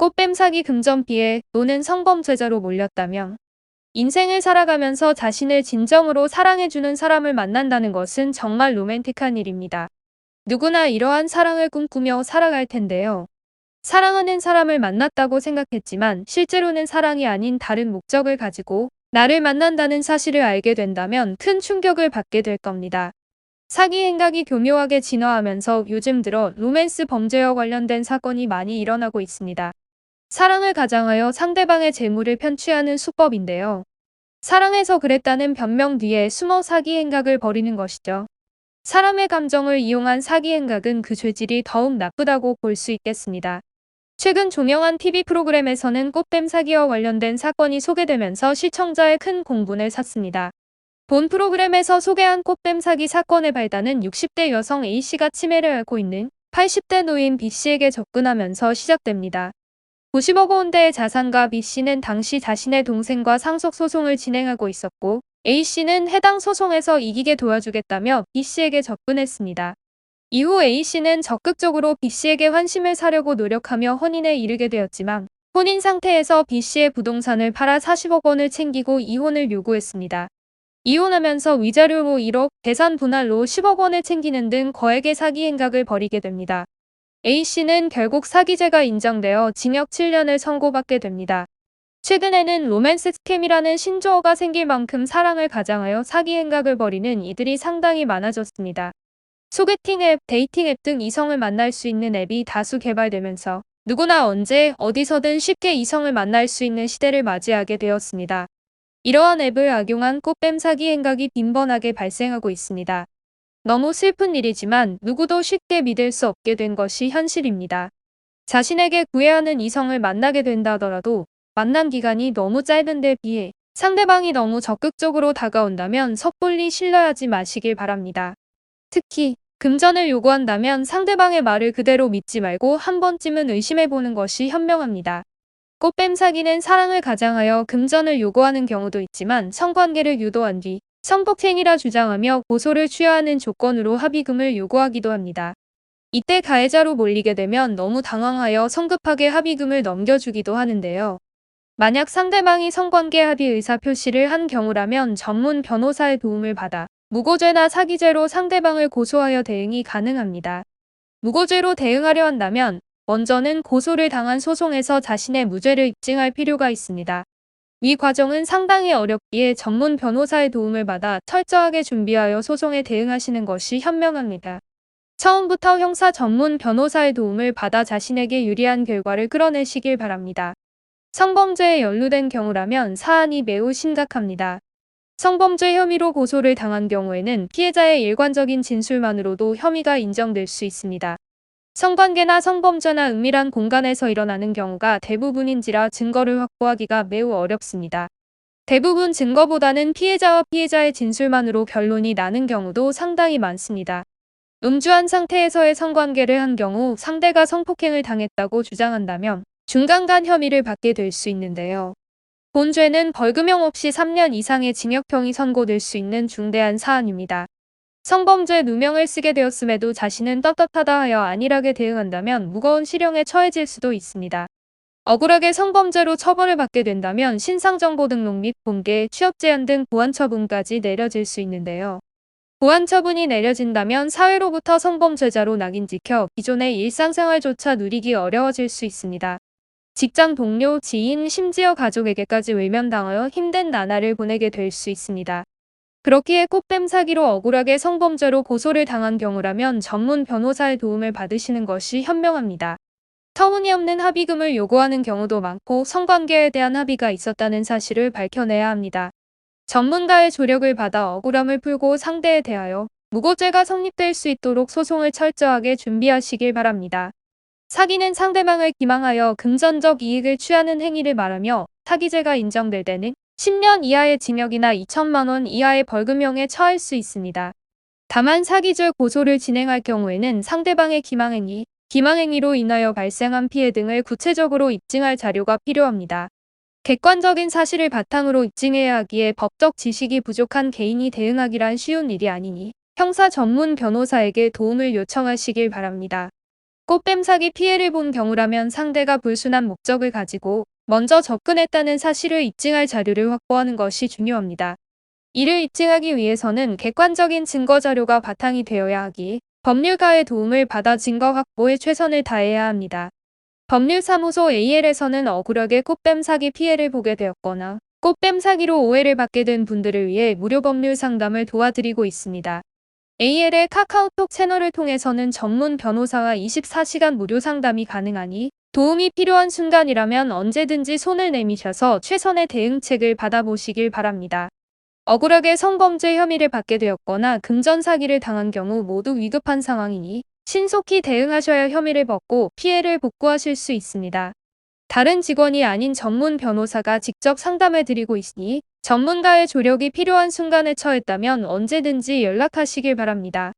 꽃뱀 사기 금전 피해 또는 성범죄자로 몰렸다면 인생을 살아가면서 자신을 진정으로 사랑해주는 사람을 만난다는 것은 정말 로맨틱한 일입니다. 누구나 이러한 사랑을 꿈꾸며 살아갈 텐데요. 사랑하는 사람을 만났다고 생각했지만 실제로는 사랑이 아닌 다른 목적을 가지고 나를 만난다는 사실을 알게 된다면 큰 충격을 받게 될 겁니다. 사기 행각이 교묘하게 진화하면서 요즘 들어 로맨스 범죄와 관련된 사건이 많이 일어나고 있습니다. 사랑을 가장하여 상대방의 재물을 편취하는 수법인데요. 사랑해서 그랬다는 변명 뒤에 숨어 사기 행각을 벌이는 것이죠. 사람의 감정을 이용한 사기 행각은 그 죄질이 더욱 나쁘다고 볼 수 있겠습니다. 최근 종영한 TV 프로그램에서는 꽃뱀 사기와 관련된 사건이 소개되면서 시청자의 큰 공분을 샀습니다. 본 프로그램에서 소개한 꽃뱀 사기 사건의 발단은 60대 여성 A씨가 치매를 앓고 있는 80대 노인 B씨에게 접근하면서 시작됩니다. 90억 원대의 자산가 B씨는 당시 자신의 동생과 상속소송을 진행하고 있었고 A씨는 해당 소송에서 이기게 도와주겠다며 B씨에게 접근했습니다. 이후 A씨는 적극적으로 B씨에게 환심을 사려고 노력하며 혼인에 이르게 되었지만 혼인 상태에서 B씨의 부동산을 팔아 40억 원을 챙기고 이혼을 요구했습니다. 이혼하면서 위자료로 1억, 재산 분할로 10억 원을 챙기는 등 거액의 사기 행각을 벌이게 됩니다. A씨는 결국 사기죄가 인정되어 징역 7년을 선고받게 됩니다. 최근에는 로맨스 스캠이라는 신조어가 생길 만큼 사랑을 가장하여 사기 행각을 벌이는 이들이 상당히 많아졌습니다. 소개팅 앱, 데이팅 앱 등 이성을 만날 수 있는 앱이 다수 개발되면서 누구나 언제 어디서든 쉽게 이성을 만날 수 있는 시대를 맞이하게 되었습니다. 이러한 앱을 악용한 꽃뱀 사기 행각이 빈번하게 발생하고 있습니다. 너무 슬픈 일이지만 누구도 쉽게 믿을 수 없게 된 것이 현실입니다. 자신에게 구애하는 이성을 만나게 된다더라도 만남 기간이 너무 짧은 데 비해 상대방이 너무 적극적으로 다가온다면 섣불리 신뢰하지 마시길 바랍니다. 특히 금전을 요구한다면 상대방의 말을 그대로 믿지 말고 한 번쯤은 의심해보는 것이 현명합니다. 꽃뱀 사기는 사랑을 가장하여 금전을 요구하는 경우도 있지만 성관계를 유도한 뒤 성폭행이라 주장하며 고소를 취하하는 조건으로 합의금을 요구하기도 합니다. 이때 가해자로 몰리게 되면 너무 당황하여 성급하게 합의금을 넘겨주기도 하는데요. 만약 상대방이 성관계 합의 의사 표시를 한 경우라면 전문 변호사의 도움을 받아 무고죄나 사기죄로 상대방을 고소하여 대응이 가능합니다. 무고죄로 대응하려 한다면 먼저는 고소를 당한 소송에서 자신의 무죄를 입증할 필요가 있습니다. 이 과정은 상당히 어렵기에 전문 변호사의 도움을 받아 철저하게 준비하여 소송에 대응하시는 것이 현명합니다. 처음부터 형사 전문 변호사의 도움을 받아 자신에게 유리한 결과를 끌어내시길 바랍니다. 성범죄에 연루된 경우라면 사안이 매우 심각합니다. 성범죄 혐의로 고소를 당한 경우에는 피해자의 일관적인 진술만으로도 혐의가 인정될 수 있습니다. 성관계나 성범죄나 은밀한 공간에서 일어나는 경우가 대부분인지라 증거를 확보하기가 매우 어렵습니다. 대부분 증거보다는 피해자와 피해자의 진술만으로 결론이 나는 경우도 상당히 많습니다. 음주한 상태에서의 성관계를 한 경우 상대가 성폭행을 당했다고 주장한다면 중간간 혐의를 받게 될 수 있는데요. 본 죄는 벌금형 없이 3년 이상의 징역형이 선고될 수 있는 중대한 사안입니다. 성범죄 누명을 쓰게 되었음에도 자신은 떳떳하다 하여 안일하게 대응한다면 무거운 실형에 처해질 수도 있습니다. 억울하게 성범죄로 처벌을 받게 된다면 신상정보 등록 및 공개, 취업 제한 등 보안처분까지 내려질 수 있는데요. 보안처분이 내려진다면 사회로부터 성범죄자로 낙인 찍혀 기존의 일상생활조차 누리기 어려워질 수 있습니다. 직장 동료, 지인, 심지어 가족에게까지 외면당하여 힘든 나날을 보내게 될 수 있습니다. 그렇기에 꽃뱀 사기로 억울하게 성범죄로 고소를 당한 경우라면 전문 변호사의 도움을 받으시는 것이 현명합니다. 터무니없는 합의금을 요구하는 경우도 많고 성관계에 대한 합의가 있었다는 사실을 밝혀내야 합니다. 전문가의 조력을 받아 억울함을 풀고 상대에 대하여 무고죄가 성립될 수 있도록 소송을 철저하게 준비하시길 바랍니다. 사기는 상대방을 기망하여 금전적 이익을 취하는 행위를 말하며 사기죄가 인정될 때는 10년 이하의 징역이나 2천만 원 이하의 벌금형에 처할 수 있습니다. 다만 사기죄 고소를 진행할 경우에는 상대방의 기망행위, 기망행위로 인하여 발생한 피해 등을 구체적으로 입증할 자료가 필요합니다. 객관적인 사실을 바탕으로 입증해야 하기에 법적 지식이 부족한 개인이 대응하기란 쉬운 일이 아니니 형사 전문 변호사에게 도움을 요청하시길 바랍니다. 꽃뱀 사기 피해를 본 경우라면 상대가 불순한 목적을 가지고 먼저 접근했다는 사실을 입증할 자료를 확보하는 것이 중요합니다. 이를 입증하기 위해서는 객관적인 증거 자료가 바탕이 되어야 하기, 법률가의 도움을 받아 증거 확보에 최선을 다해야 합니다. 법률사무소 AL에서는 억울하게 꽃뱀 사기 피해를 보게 되었거나 꽃뱀 사기로 오해를 받게 된 분들을 위해 무료 법률 상담을 도와드리고 있습니다. AL의 카카오톡 채널을 통해서는 전문 변호사와 24시간 무료 상담이 가능하니 도움이 필요한 순간이라면 언제든지 손을 내미셔서 최선의 대응책을 받아보시길 바랍니다. 억울하게 성범죄 혐의를 받게 되었거나 금전 사기를 당한 경우 모두 위급한 상황이니 신속히 대응하셔야 혐의를 벗고 피해를 복구하실 수 있습니다. 다른 직원이 아닌 전문 변호사가 직접 상담해드리고 있으니 전문가의 조력이 필요한 순간에 처했다면 언제든지 연락하시길 바랍니다.